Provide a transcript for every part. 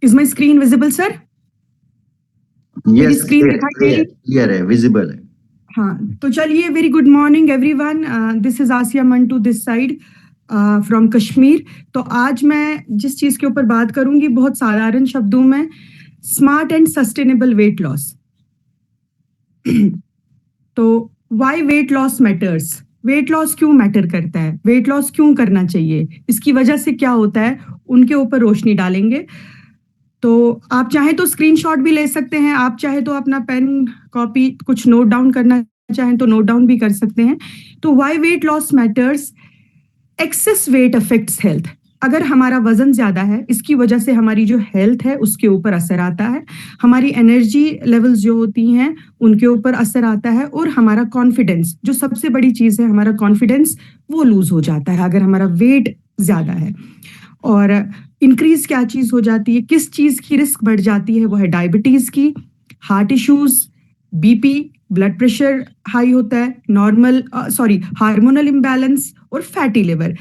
Is my screen visible sir? मेरी yes, screen दिखाई दे रही? क्लियर है, विजिबल है। हाँ, तो चलिए, very good morning everyone. This is Asiya Mantu this side from Kashmir. तो आज मैं जिस चीज के ऊपर बात करूंगी बहुत साधारण शब्दों में, smart and sustainable weight loss. तो why weight loss matters, weight loss क्यों मैटर करता है, वेट लॉस क्यों करना चाहिए, इसकी वजह से क्या होता है, उनके ऊपर रोशनी डालेंगे। तो आप चाहे तो स्क्रीनशॉट भी ले सकते हैं, आप चाहे तो अपना पेन कॉपी कुछ नोट डाउन करना चाहें तो नोट डाउन भी कर सकते हैं। तो why wait loss matters, access wait affects health. अगर हमारा वजन ज्यादा है, इसकी वजह से हमारी जो हेल्थ है उसके ऊपर असर आता है, हमारी एनर्जी लेवल्स जो होती हैं उनके ऊपर असर आता है, और हमारा कॉन्फिडेंस, जो सबसे बड़ी चीज है हमारा कॉन्फिडेंस, वो लूज हो जाता है अगर हमारा वेट ज्यादा है। और इंक्रीज क्या चीज हो जाती है, किस चीज की रिस्क बढ़ जाती है, वो है डायबिटीज की, heart issues, BP, blood pressure high होता है, नॉर्मल हार्मोनल इम्बैलेंस और फैटी लिवर।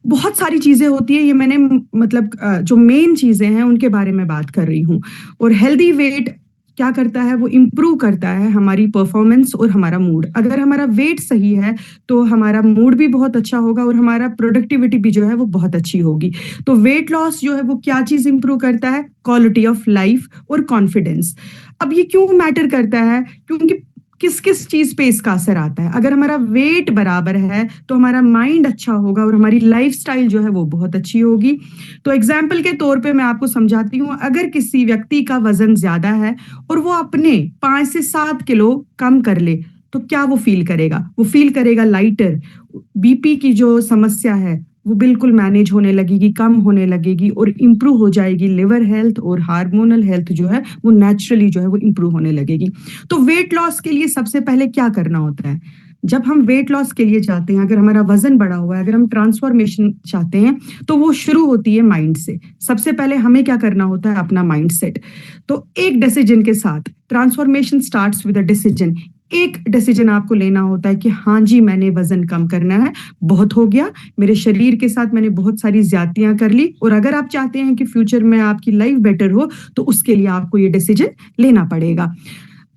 बहुत सारी चीजें होती है, ये मैंने मतलब जो मेन चीजें हैं उनके बारे में बात कर रही हूँ। और हेल्दी वेट क्या करता है, वो इम्प्रूव करता है हमारी परफॉर्मेंस और हमारा मूड। अगर हमारा वेट सही है तो हमारा मूड भी बहुत अच्छा होगा और हमारा प्रोडक्टिविटी भी जो है वो बहुत अच्छी होगी। तो वेट लॉस जो है वो क्या चीज इंप्रूव करता है, क्वालिटी ऑफ लाइफ और कॉन्फिडेंस। अब ये क्यों मैटर करता है, क्योंकि किस किस चीज पे इसका असर आता है। अगर हमारा वेट बराबर है तो हमारा माइंड अच्छा होगा और हमारी लाइफस्टाइल जो है वो बहुत अच्छी होगी। तो एग्जाम्पल के तौर पे मैं आपको समझाती हूँ, अगर किसी व्यक्ति का वजन ज्यादा है और वो अपने 5 से 7 किलो कम कर ले, तो क्या वो फील करेगा, वो फील करेगा लाइटर। बीपी की जो समस्या है वो बिल्कुल मैनेज होने लगेगी, कम होने लगेगी और इम्प्रूव हो जाएगी। लिवर हेल्थ और हार्मोनल हेल्थ जो है वो नेचुरली जो है वो इम्प्रूव होने लगेगी। तो वेट लॉस के लिए सबसे पहले क्या करना होता है, जब हम वेट लॉस के लिए जाते हैं, अगर हमारा वजन बढ़ा हुआ है, अगर हम ट्रांसफॉर्मेशन चाहते हैं, तो वो शुरू होती है माइंड से। सबसे पहले हमें क्या करना होता है, अपना माइंड सेट। तो एक डिसीजन के साथ transformation starts with a decision. एक डिसीजन आपको लेना होता है कि हाँ जी, मैंने वजन कम करना है, बहुत हो गया, मेरे शरीर के साथ मैंने बहुत सारी ज्यादतियां कर ली, और अगर आप चाहते हैं कि फ्यूचर में आपकी लाइफ बेटर हो तो उसके लिए आपको ये डिसीजन लेना पड़ेगा।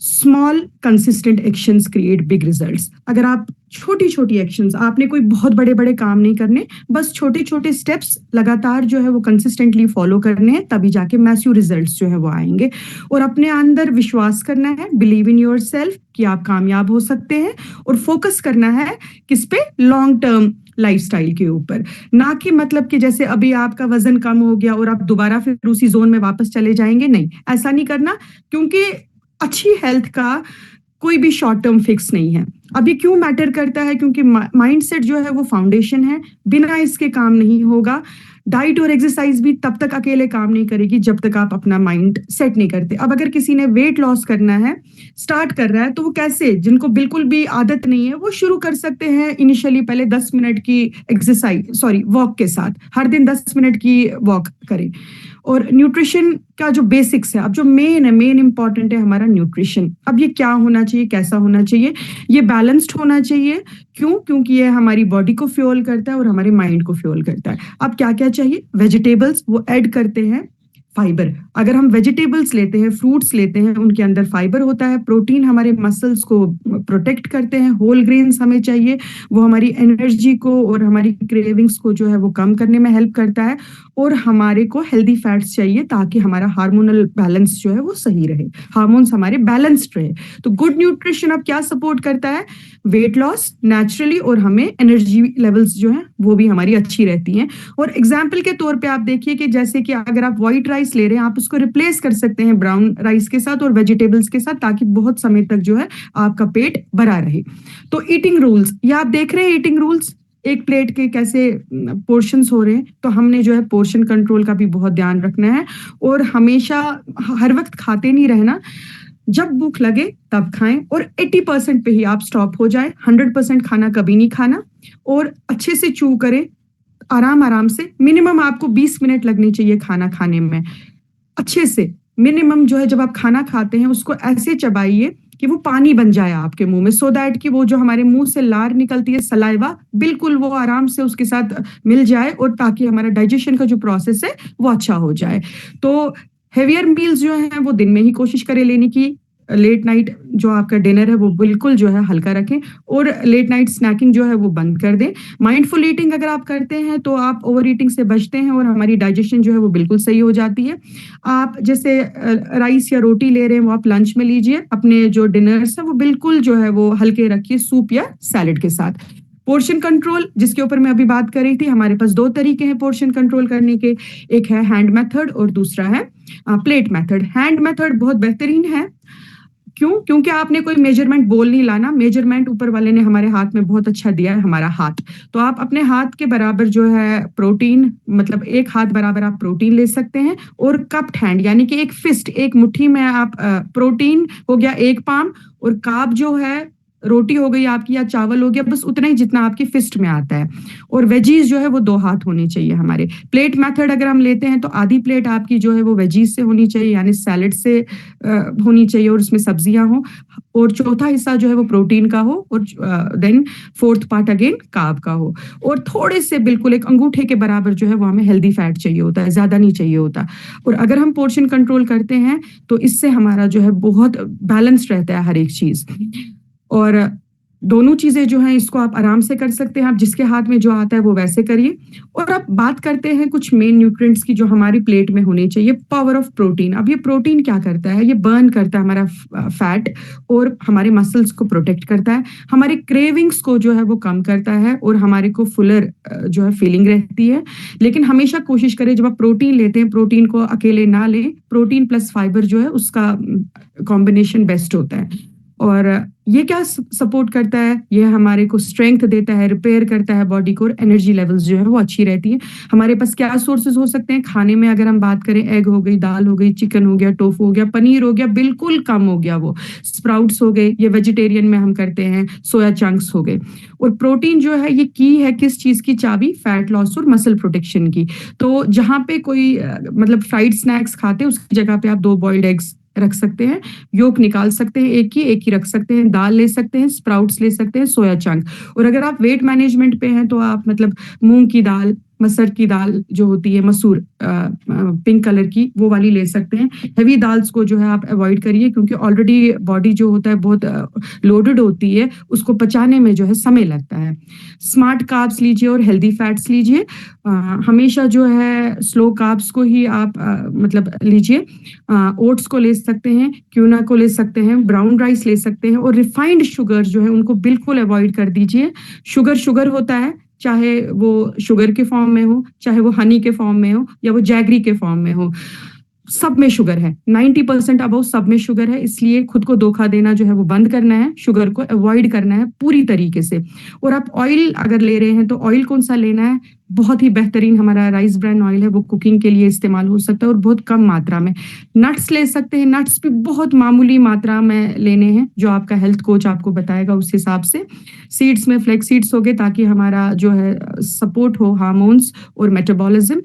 Small consistent actions create big results. अगर आप छोटी छोटी एक्शंस, आपने कोई बहुत बड़े बड़े काम नहीं करने, बस छोटे छोटे स्टेप्स लगातार जो है वो कंसिस्टेंटली फॉलो करने हैं, तभी जाके मैसिव रिजल्ट्स जो है वो आएंगे। और अपने अंदर विश्वास करना है, बिलीव इन योर सेल्फ कि आप कामयाब हो सकते हैं, और फोकस करना है किस पे, लॉन्ग टर्म लाइफस्टाइल के ऊपर। ना कि मतलब कि जैसे अभी आपका वजन कम हो गया और आप दोबारा फिर उसी जोन में वापस चले जाएंगे, नहीं, ऐसा नहीं करना। क्योंकि अच्छी हेल्थ का कोई भी शॉर्ट टर्म फिक्स नहीं है। अब ये क्यों मैटर करता है, क्योंकि माइंडसेट जो है वो फाउंडेशन है, बिना इसके काम नहीं होगा। डाइट और एक्सरसाइज भी तब तक अकेले काम नहीं करेगी जब तक आप अपना माइंड सेट नहीं करते। अब अगर किसी ने वेट लॉस करना है, स्टार्ट कर रहा है, तो वो कैसे, जिनको बिल्कुल भी आदत नहीं है, वो शुरू कर सकते हैं इनिशियली पहले 10 मिनट की एक्सरसाइज वॉक के साथ, हर दिन 10 मिनट की वॉक करें। और न्यूट्रिशन का जो बेसिक्स है, अब जो मेन है, मेन इंपॉर्टेंट है हमारा न्यूट्रिशन। अब ये क्या होना चाहिए, कैसा होना चाहिए, ये बैलेंस्ड होना चाहिए। क्यों, क्योंकि ये हमारी बॉडी को फ्यूल करता है और हमारे माइंड को फ्यूल करता है। अब क्या क्या चाहिए, वेजिटेबल्स वो ऐड करते हैं, फाइबर। अगर हम वेजिटेबल्स लेते हैं, फ्रूट्स लेते हैं, उनके अंदर फाइबर होता है, प्रोटीन हमारे मसल्स को प्रोटेक्ट करते हैं, होल ग्रेन्स हमें चाहिए, वो हमारी एनर्जी को और हमारी क्रेविंग्स को जो है वो कम करने में हेल्प करता है। और हमारे को हेल्दी फैट्स चाहिए ताकि हमारा हार्मोनल बैलेंस जो है वो सही रहे, हार्मोन्स हमारे बैलेंस्ड रहे। तो गुड न्यूट्रिशन अब क्या सपोर्ट करता है, वेट लॉस नेचुरली, और हमें एनर्जी लेवल्स जो है वो भी हमारी अच्छी रहती हैं। और एग्जाम्पल के तौर पे आप देखिए कि जैसे कि अगर आप व्हाइट राइस ले रहे हैं, आप उसको रिप्लेस कर सकते हैं ब्राउन राइस के साथ और वेजिटेबल्स के साथ, ताकि बहुत समय तक जो है आपका पेट भरा रहे। तो ईटिंग रूल्स, ये आप देख रहे हैं, ईटिंग रूल्स एक प्लेट के कैसे पोर्शंस हो रहे हैं। तो हमने जो है पोर्शन कंट्रोल का भी बहुत ध्यान रखना है, और हमेशा हर वक्त खाते नहीं रहना, जब भूख लगे तब खाएं, और 80% पे ही आप स्टॉप हो जाए, 100% खाना कभी नहीं खाना, और अच्छे से चू करें, आराम आराम से। मिनिमम आपको 20 मिनट लगने चाहिए खाना खाने में, अच्छे से। मिनिमम जो है, जब आप खाना खाते हैं उसको ऐसे चबाइए कि वो पानी बन जाए आपके मुंह में, सो दैट कि वो जो हमारे मुंह से लार निकलती है सलाइवा, बिल्कुल वो आराम से उसके साथ मिल जाए, और ताकि हमारा डाइजेशन का जो प्रोसेस है वो अच्छा हो जाए। तो हेवियर मील्स जो हैं वो दिन में ही कोशिश करें लेने की। लेट नाइट जो आपका डिनर है वो बिल्कुल जो है हल्का रखें, और लेट नाइट स्नैकिंग जो है वो बंद कर दें। माइंडफुल ईटिंग अगर आप करते हैं तो आप ओवर ईटिंग से बचते हैं, और हमारी डाइजेशन जो है वो बिल्कुल सही हो जाती है। आप जैसे राइस या रोटी ले रहे हैं वो आप लंच में लीजिए, अपने जो डिनर्स है वो बिल्कुल जो है वो हल्के रखिए, सूप या सैलेड के साथ। पोर्शन कंट्रोल जिसके ऊपर मैं अभी बात कर रही थी, हमारे पास दो तरीके हैं पोर्शन कंट्रोल करने के। एक है हैंड मेथड और दूसरा है प्लेट मेथड। हैंड मेथड बहुत बेहतरीन है। क्यों? क्योंकि आपने कोई मेजरमेंट बोल नहीं लाना, मेजरमेंट ऊपर वाले ने हमारे हाथ में बहुत अच्छा दिया है, हमारा हाथ। तो आप अपने हाथ के बराबर जो है प्रोटीन, मतलब एक हाथ बराबर आप प्रोटीन ले सकते हैं, और कप्ड हैंड यानी कि एक फिस्ट, एक मुट्ठी में आप प्रोटीन हो गया एक पाम, और कार्ब जो है रोटी हो गई आपकी या चावल हो गया, बस उतना ही जितना आपकी फिस्ट में आता है। और वेजीज जो है वो 2 हाथ होने चाहिए हमारे। प्लेट मेथड अगर हम लेते हैं तो आधी प्लेट आपकी जो है वो वेजीज से होनी चाहिए, यानी सैलेड से होनी चाहिए, और उसमें सब्जियां हो, और चौथा हिस्सा जो है वो प्रोटीन का हो, और then fourth part again carb का हो। और थोड़े से बिल्कुल एक अंगूठे के बराबर जो है वो हमें हेल्दी फैट चाहिए होता है, ज्यादा नहीं चाहिए होता। और अगर हम पोर्शन कंट्रोल करते हैं तो इससे हमारा जो है बहुत बैलेंस रहता है हर एक चीज। और दोनों चीजें जो हैं इसको आप आराम से कर सकते हैं, आप जिसके हाथ में जो आता है वो वैसे करिए। और अब बात करते हैं कुछ मेन न्यूट्रिएंट्स की जो हमारी प्लेट में होने चाहिए। Power of protein. अब ये प्रोटीन क्या करता है? ये बर्न करता है हमारा फैट, और हमारे मसल्स को प्रोटेक्ट करता है, हमारे क्रेविंग्स को जो है वो कम करता है, और हमारे को फुलर जो है फीलिंग रहती है। लेकिन हमेशा कोशिश करें जब आप प्रोटीन लेते हैं, प्रोटीन को अकेले ना लें, प्रोटीन प्लस फाइबर जो है उसका कॉम्बिनेशन बेस्ट होता है। और ये क्या सपोर्ट करता है? ये हमारे को स्ट्रेंथ देता है, रिपेयर करता है बॉडी को, और एनर्जी लेवल्स जो है वो अच्छी रहती है। हमारे पास क्या सोर्सेज हो सकते हैं खाने में? अगर हम बात करें, एग हो गई, दाल हो गई, चिकन हो गया, टोफू हो गया, पनीर हो गया, बिल्कुल कम हो गया वो, स्प्राउट्स हो गए, ये वेजिटेरियन में हम करते हैं, सोया चंक्स हो गए। और प्रोटीन जो है ये की है किस चीज की? चाबी फैट लॉस और मसल प्रोटेक्शन की। तो जहां पे कोई मतलब फ्राइड स्नैक्स खाते हैं उसकी जगह पे आप 2 बॉइल्ड एग्स रख सकते हैं, योक निकाल सकते हैं, एक ही रख सकते हैं, दाल ले सकते हैं, स्प्राउट्स ले सकते हैं, सोया चंक। और अगर आप वेट मैनेजमेंट पे हैं तो आप मतलब मूंग की दाल, मसर की दाल जो होती है, मसूर पिंक कलर की, वो वाली ले सकते हैं। हेवी दाल्स को जो है आप अवॉइड करिए, क्योंकि ऑलरेडी बॉडी जो होता है बहुत लोडेड होती है, उसको पचाने में जो है समय लगता है। स्मार्ट कार्ब्स लीजिए और हेल्दी फैट्स लीजिए। हमेशा जो है स्लो कार्ब्स को ही आप मतलब लीजिए। ओट्स को ले सकते हैं, क्यूना को ले सकते हैं, ब्राउन राइस ले सकते हैं, और रिफाइंड शुगर जो है उनको बिल्कुल अवॉइड कर दीजिए। शुगर शुगर होता है, चाहे वो शुगर के फॉर्म में हो, चाहे वो हनी के फॉर्म में हो, या वो जैगरी के फॉर्म में हो, सब में शुगर है। 90% अबव सब में शुगर है, इसलिए खुद को धोखा देना जो है वो बंद करना है, शुगर को अवॉइड करना है पूरी तरीके से। और आप ऑयल अगर ले रहे हैं तो ऑयल कौन सा लेना है? बहुत ही बेहतरीन हमारा राइस ब्रान ऑयल है, वो कुकिंग के लिए इस्तेमाल हो सकता है, और बहुत कम मात्रा में। नट्स ले सकते हैं, नट्स भी बहुत मामूली मात्रा में लेने हैं, जो आपका हेल्थ कोच आपको बताएगा उस हिसाब से। सीड्स में फ्लैक्स सीड्स हो गए, ताकि हमारा जो है सपोर्ट हो हार्मोन्स और मेटाबॉलिज्म।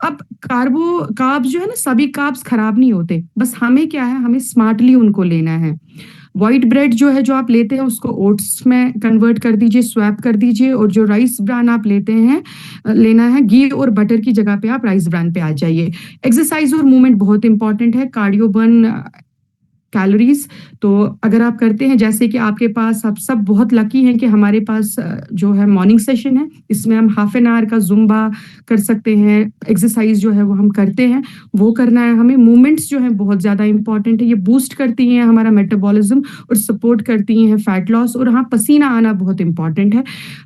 अब कार्ब्स जो है ना, सभी कार्ब्स खराब नहीं होते, बस हमें क्या है, हमें स्मार्टली उनको लेना है। व्हाइट ब्रेड जो है जो आप लेते हैं उसको ओट्स में कन्वर्ट कर दीजिए, स्वैप कर दीजिए, और जो राइस ब्रान आप लेते हैं, लेना है घी और बटर की जगह पे आप राइस ब्रान पे आ जाइए। एक्सरसाइज और मूवमेंट बहुत इंपॉर्टेंट है, कार्डियो बर्न कैलोरीज। तो अगर आप करते हैं, जैसे कि आपके पास, आप सब बहुत लकी हैं कि हमारे पास जो है मॉर्निंग सेशन है, इसमें हम हाफ एन आवर का जुम्बा कर सकते हैं। एक्सरसाइज जो है वो हम करते हैं, वो करना है हमें। मूवमेंट्स जो है बहुत ज्यादा इंपॉर्टेंट है, ये बूस्ट करती हैं हमारा मेटाबॉलिज्म और सपोर्ट करती हैं फैट लॉस। और हाँ, पसीना आना बहुत इंपॉर्टेंट है,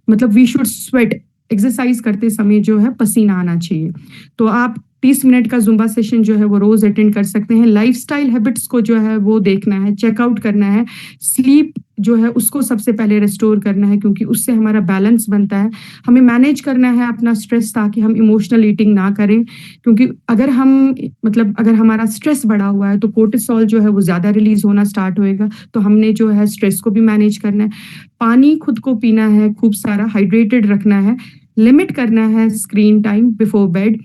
मतलब वी शुड स्वेट। एक्सरसाइज करते समय जो है पसीना आना चाहिए। तो आप 30 मिनट का जुम्बा सेशन जो है वो रोज अटेंड कर सकते हैं। लाइफस्टाइल हैबिट्स को जो है वो देखना है, चेकआउट करना है। स्लीप जो है उसको सबसे पहले रिस्टोर करना है, क्योंकि उससे हमारा बैलेंस बनता है। हमें मैनेज करना है अपना स्ट्रेस, ताकि हम इमोशनल ईटिंग ना करें, क्योंकि अगर हम मतलब अगर हमारा स्ट्रेस बढ़ा हुआ है तो कोर्टिसोल जो है वो ज्यादा रिलीज होना स्टार्ट होएगा। तो हमने जो है स्ट्रेस को भी मैनेज करना है। पानी खुद को पीना है, खूब सारा हाइड्रेटेड रखना है। लिमिट करना है स्क्रीन टाइम बिफोर बेड।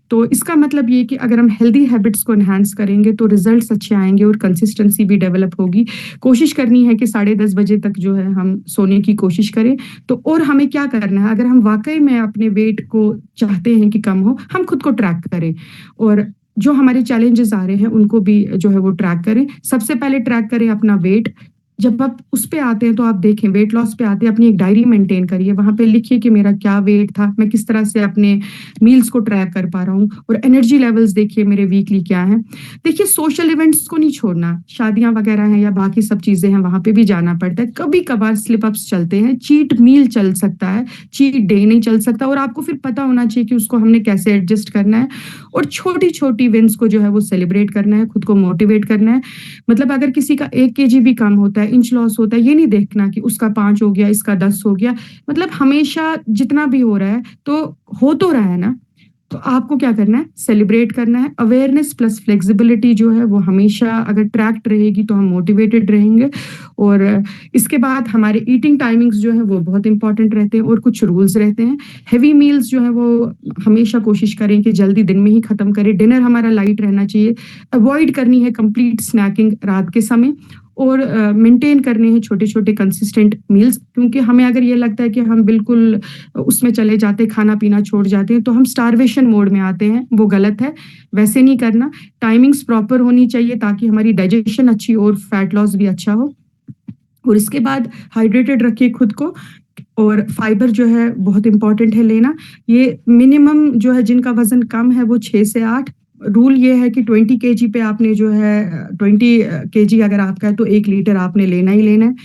तो इसका मतलब ये कि अगर हम हेल्दी हैबिट्स को एनहांस करेंगे तो रिजल्ट्स अच्छे आएँगे और कंसिस्टेंसी भी डेवलप होगी। कोशिश करनी है कि साढ़े 10 बजे तक जो है हम सोने की कोशिश करें। तो और हमें क्या करना है, अगर हम वाक़ई में अपने वेट को चाहते हैं कि कम हो, हम खुद को ट्रैक करें और जो हमारे चैलेंजेस आ रहे हैं उनको भी जो है वो ट्रैक करें। सबसे पहले ट्रैक करें अपना वेट। जब आप उस पे आते हैं तो आप देखें, वेट लॉस पे आते हैं, अपनी एक डायरी मेंटेन करिए, वहाँ पे लिखिए कि मेरा क्या वेट था, मैं किस तरह से अपने मील्स को ट्रैक कर पा रहा हूँ और एनर्जी लेवल्स देखिए मेरे वीकली क्या हैं। देखिए सोशल इवेंट्स को नहीं छोड़ना, शादियाँ वगैरह हैं या बाकी सब चीज़ें हैं वहाँ पे भी जाना पड़ता है। कभी-कभार स्लिप अप्स चलते हैं, चीट मील चल सकता है, चीट डे नहीं चल सकता और आपको फिर पता होना चाहिए कि उसको हमने कैसे एडजस्ट करना है और छोटी-छोटी विन्स को जो है वो सेलिब्रेट करना है, खुद को मोटिवेट करना है। मतलब अगर किसी का 1 केजी भी कम होता है, इंच लॉस होता है, ये नहीं देखना कि उसका 5 हो गया, इसका 10 हो गया। मतलब हमेशा जितना भी हो रहा है, तो हो तो रहा है ना, तो आपको क्या करना है, सेलिब्रेट करना है। अवेयरनेस प्लस फ्लेक्सिबिलिटी जो है वो हमेशा अगर ट्रैक्ड रहेगी तो हम मोटिवेटेड रहेंगे और इसके बाद हमारे ईटिंग टाइमिंग्स जो है वो बहुत इंपॉर्टेंट रहते हैं और कुछ रूल्स रहते हैं। हेवी मील्स जो है वो हमेशा कोशिश करें कि जल्दी दिन में ही खत्म करें। डिनर हमारा लाइट रहना चाहिए। अवॉइड करनी है कंप्लीट स्नैकिंग रात के समय और मेंटेन करने हैं छोटे-छोटे कंसिस्टेंट मील्स, क्योंकि हमें अगर ये लगता है कि हम बिल्कुल उसमें चले जाते हैं, खाना-पीना छोड़ जाते हैं, तो हम स्टार्वेशन मोड में आते हैं, वो गलत है। वैसे नहीं करना, टाइमिंग्स प्रॉपर होनी चाहिए ताकि हमारी डाइजेशन अच्छी हो और फैट लॉस भी अच्छा हो। और इसके बाद हाइड्रेटेड रखिए खुद को और फाइबर जो है बहुत इम्पोर्टेंट है लेना। ये मिनिमम जो है जिनका वज़न कम है वो 6 से 8, रूल ये है कि 20 केजी पे आपने जो है 20 केजी अगर आपका है तो 1 लीटर आपने लेना ही लेना है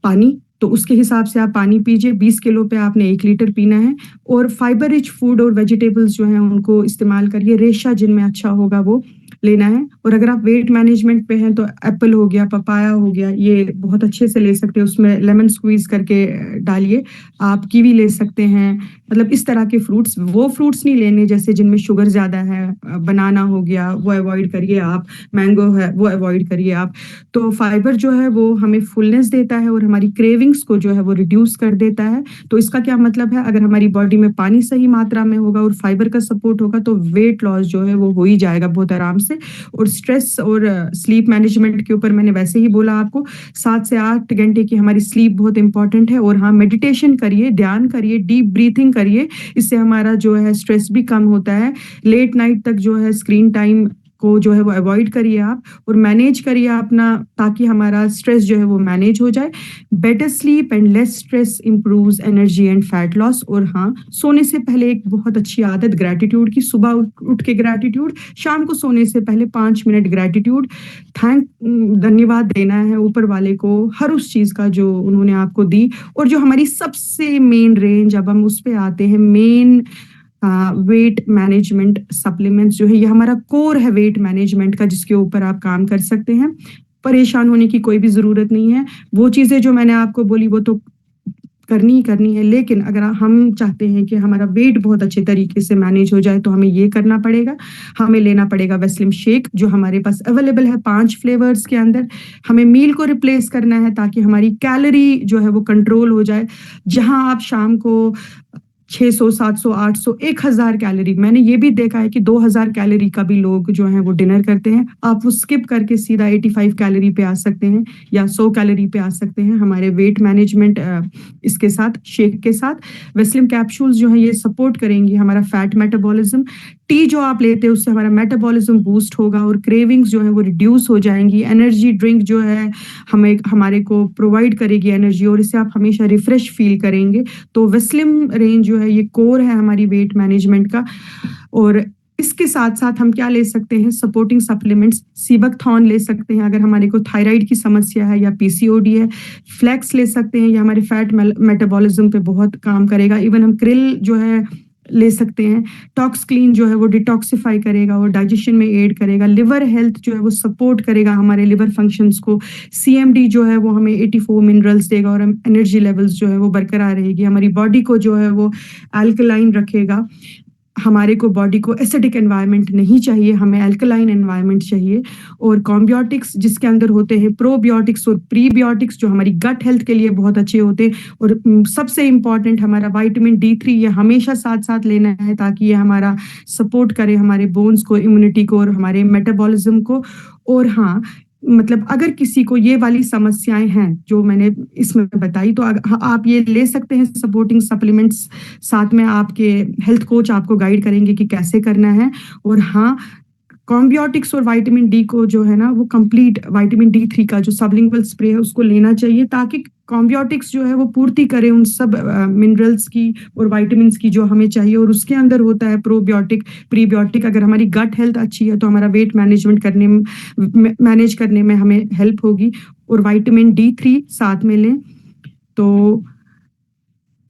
पानी। तो उसके हिसाब से आप पानी पीजिए, 20 किलो पे आपने 1 लीटर पीना है और फाइबर रिच फूड और वेजिटेबल्स जो हैं उनको इस्तेमाल करिए, रेशा जिनमें अच्छा होगा वो लेना है। और अगर आप वेट मैनेजमेंट पे हैं तो एप्पल हो गया, पपाया हो गया, ये बहुत अच्छे से ले सकते हैं, उसमें लेमन स्क्वीज़ करके डालिए। आप कीवी ले सकते हैं, मतलब इस तरह के फ्रूट्स, वो फ्रूट्स नहीं लेने जैसे जिनमें शुगर ज़्यादा है, बनाना हो गया वो अवॉइड करिए आप, मैंगो है वो अवॉइड करिए आप। तो फाइबर जो है वो हमें फुलनेस देता है और हमारी क्रेविंग्स को जो है वो रिड्यूस कर देता है। तो इसका क्या मतलब है, अगर हमारी बॉडी में पानी सही मात्रा में होगा और फाइबर का सपोर्ट होगा तो वेट लॉस जो है वो हो ही जाएगा बहुत आराम से। और स्ट्रेस और स्लीप मैनेजमेंट के ऊपर मैंने वैसे ही बोला आपको, 7 से 8 घंटे की हमारी स्लीप बहुत इंपॉर्टेंट है। और हाँ, मेडिटेशन करिए, ध्यान करिए, डीप ब्रीथिंग करिए, इससे हमारा जो है स्ट्रेस भी कम होता है। लेट नाइट तक जो है स्क्रीन टाइम को जो है वो अवॉइड करिए आप और मैनेज करिए अपना, ताकि हमारा स्ट्रेस जो है वो मैनेज हो जाए। Better sleep and less stress improves energy and fat loss. और हाँ, सोने से पहले एक बहुत अच्छी आदत ग्रैटिट्यूड की, सुबह उठ के ग्रैटिट्यूड, शाम को सोने से पहले 5 मिनट ग्रैटिट्यूड, धन्यवाद देना है ऊपर वाले को हर उस चीज़ का जो उन्होंने आपको दी। और जो हमारी सबसे मेन रेंज, अब हम उस पे आते हैं, मेन वेट मैनेजमेंट सप्लीमेंट्स जो है, ये हमारा कोर है वेट मैनेजमेंट का, जिसके ऊपर आप काम कर सकते हैं। परेशान होने की कोई भी ज़रूरत नहीं है। वो चीज़ें जो मैंने आपको बोली वो तो करनी ही करनी है, लेकिन अगर हम चाहते हैं कि हमारा वेट बहुत अच्छे तरीके से मैनेज हो जाए तो हमें ये करना पड़ेगा। हमें लेना पड़ेगा वेस्लिम शेक, जो हमारे पास अवेलेबल है 5 फ्लेवर्स के अंदर। हमें मील को रिप्लेस करना है ताकि हमारी कैलोरी जो है वो कंट्रोल हो जाए। जहाँ आप शाम को 600, 700, 800, 1000 कैलोरी, मैंने ये भी देखा है कि 2000 कैलोरी का भी लोग जो हैं वो डिनर करते हैं। आप वो स्किप करके सीधा 85 कैलोरी पे आ सकते हैं या 100 कैलोरी पे आ सकते हैं हमारे वेट मैनेजमेंट इसके साथ, शेक के साथ। वेस्लिम कैप्सूल्स जो हैं ये सपोर्ट करेंगी हमारा फैट मेटाबॉलिज्म। टी जो आप लेते हैं उससे हमारा मेटाबॉलिज्म बूस्ट होगा और क्रेविंग्स जो है वो रिड्यूस हो जाएंगी। एनर्जी ड्रिंक जो है हमें हमारे को प्रोवाइड करेगी एनर्जी और इससे आप हमेशा रिफ्रेश फील करेंगे। तो वेस्लिम रेंज जो है ये कोर है हमारी वेट मैनेजमेंट का। और इसके साथ-साथ हम क्या ले सकते हैं, सपोर्टिंग सप्लीमेंट्स, सीबकथॉर्न ले सकते हैं अगर हमारे को थायराइड की समस्या है या पीसीओडी है। फ्लैक्स ले सकते हैं, ये हमारे फैट मेटाबॉलिज्म पे बहुत काम करेगा। इवन हम krill जो है ले सकते हैं। टॉक्स क्लीन जो है वो डिटॉक्सिफाई करेगा और डाइजेशन में एड करेगा। लिवर हेल्थ जो है वो सपोर्ट करेगा हमारे लिवर फंक्शंस को। सीएमडी जो है वो हमें 84 मिनरल्स देगा और एनर्जी लेवल्स जो है वो बरकरार रहेगी। हमारी बॉडी को जो है वो अल्कलाइन रखेगा। हमारे को बॉडी को एसिडिक एनवायरनमेंट नहीं चाहिए, हमें अल्कलाइन एनवायरनमेंट चाहिए। और कॉम्बियोटिक्स जिसके अंदर होते हैं प्रोबियोटिक्स और प्रीबियोटिक्स जो हमारी गट हेल्थ के लिए बहुत अच्छे होते हैं। और सबसे इम्पॉर्टेंट हमारा विटामिन D3 ये हमेशा साथ साथ लेना है ताकि ये हमारा सपोर्ट करे हमारे बोन्स को, इम्यूनिटी को और हमारे मेटाबॉलिज्म को। और हाँ, मतलब अगर किसी को ये वाली समस्याएं हैं जो मैंने इसमें बताई तो आप ये ले सकते हैं सपोर्टिंग सप्लीमेंट्स। साथ में आपके हेल्थ कोच आपको गाइड करेंगे कि कैसे करना है। और हाँ, कॉम्बियोटिक्स और विटामिन डी को जो है ना वो कंप्लीट विटामिन D3 का जो सबलिंगुअल स्प्रे है उसको लेना चाहिए ताकि कॉम्बियोटिक्स जो है वो पूर्ति करे उन सब मिनरल्स की और विटामिन्स की जो हमें चाहिए। और उसके अंदर होता है प्रोबियोटिक, प्रीबियोटिक। अगर हमारी गट हेल्थ अच्छी है तो हमारा वेट मैनेजमेंट करने में मैनेज करने में हमें हेल्प होगी। और विटामिन D3 साथ में लें तो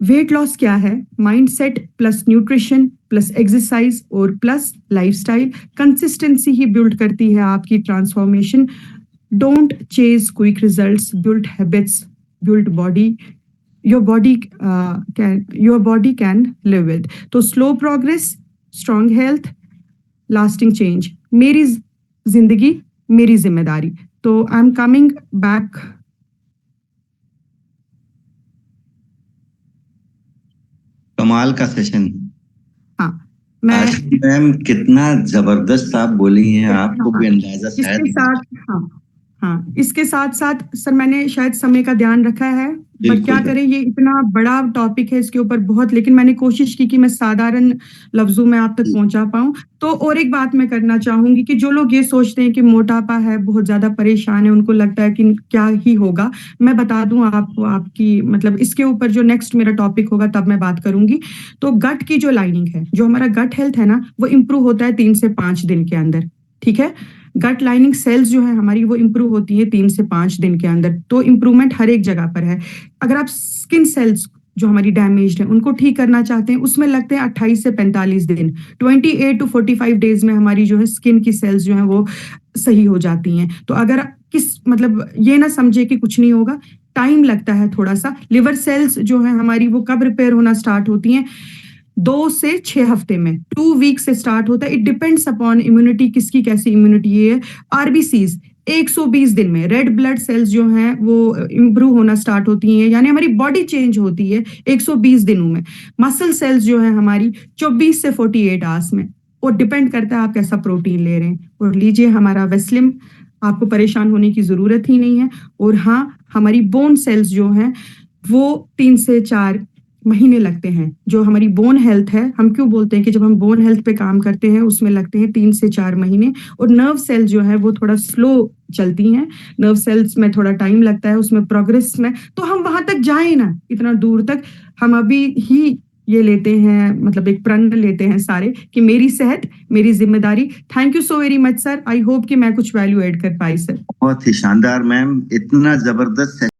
वेट लॉस क्या है? Mindset plus nutrition plus exercise और प्लस लाइफस्टाइल, कंसिस्टेंसी ही बिल्ड करती है आपकी transformation. Don't chase quick results, build habits, build body. Your body can live with. तो slow progress, strong health, lasting change. मेरी जिंदगी मेरी जिम्मेदारी। तो आई एम कमिंग बैक। कमाल का सेशन। हाँ, मैं आज मैम कितना जबरदस्त आप बोली हैं, आपको हाँ, भी अंदाजा शायद इसके नहीं। साथ हाँ हाँ, इसके साथ साथ सर मैंने शायद समय का ध्यान रखा है। बट क्या बिल्कुल। करें, ये इतना बड़ा टॉपिक है, इसके ऊपर बहुत, लेकिन मैंने कोशिश की कि मैं साधारण लफ्जों में आप तक पहुंचा पाऊं। तो और एक बात मैं करना चाहूंगी कि जो लोग ये सोचते हैं कि मोटापा है, बहुत ज्यादा परेशान है, उनको लगता है कि क्या ही होगा, मैं बता दूं आपको, आपकी मतलब इसके ऊपर जो नेक्स्ट मेरा टॉपिक होगा तब मैं बात करूंगी। तो गट की जो लाइनिंग है, जो हमारा गट हेल्थ है ना, वो इम्प्रूव होता है 3 से 5 दिन के अंदर। ठीक है, गट लाइनिंग सेल्स जो है हमारी वो इंप्रूव होती है 3 से 5 दिन के अंदर। तो इंप्रूवमेंट हर एक जगह पर है। अगर आप स्किन सेल्स जो हमारी डैमेज है उनको ठीक करना चाहते हैं, उसमें लगते हैं 28 से 45 दिन। 28 to 45 डेज में हमारी जो है स्किन की सेल्स जो है वो सही हो जाती हैं। तो अगर किस मतलब ये ना समझे कि कुछ नहीं होगा, टाइम लगता है थोड़ा सा। लिवर सेल्स जो है हमारी वो कब रिपेयर होना स्टार्ट होती हैं? 2 से 6 हफ्ते में, 2 वीक से स्टार्ट होता है। इट डिपेंड्स अपॉन इम्यूनिटी, किसकी कैसी इम्यूनिटी है। आरबीसीज 120 दिन में, रेड ब्लड सेल्स जो हैं वो इंप्रूव होना स्टार्ट होती हैं, यानी हमारी बॉडी चेंज होती है 120 दिनों में। मसल सेल्स जो है हमारी 24 से 48 आवर्स में। और डिपेंड करता है आप कैसा प्रोटीन ले रहे हैं। और लीजिए हमारा वेस्लिम, आपको परेशान होने की जरूरत ही नहीं है। और हाँ, हमारी बोन सेल्स जो हैं वो 3 से 4 महीने लगते हैं। जो हमारी बोन हेल्थ है, हम क्यों बोलते हैं कि जब हम बोन हेल्थ पे काम करते हैं उसमें लगते हैं 3 से 4 महीने। और नर्व सेल जो है वो थोड़ा स्लो चलती हैं। नर्व सेल्स में थोड़ा टाइम लगता है उसमें प्रोग्रेस में। तो हम वहां तक जाए ना, इतना दूर तक हम अभी ही ये लेते हैं, मतलब एक प्रण लेते हैं सारे कि मेरी सेहत मेरी जिम्मेदारी। Thank you so very much sir. I hope कि मैं कुछ वैल्यू ऐड कर पाई सर। बहुत ही शानदार मैम, इतना जबरदस्त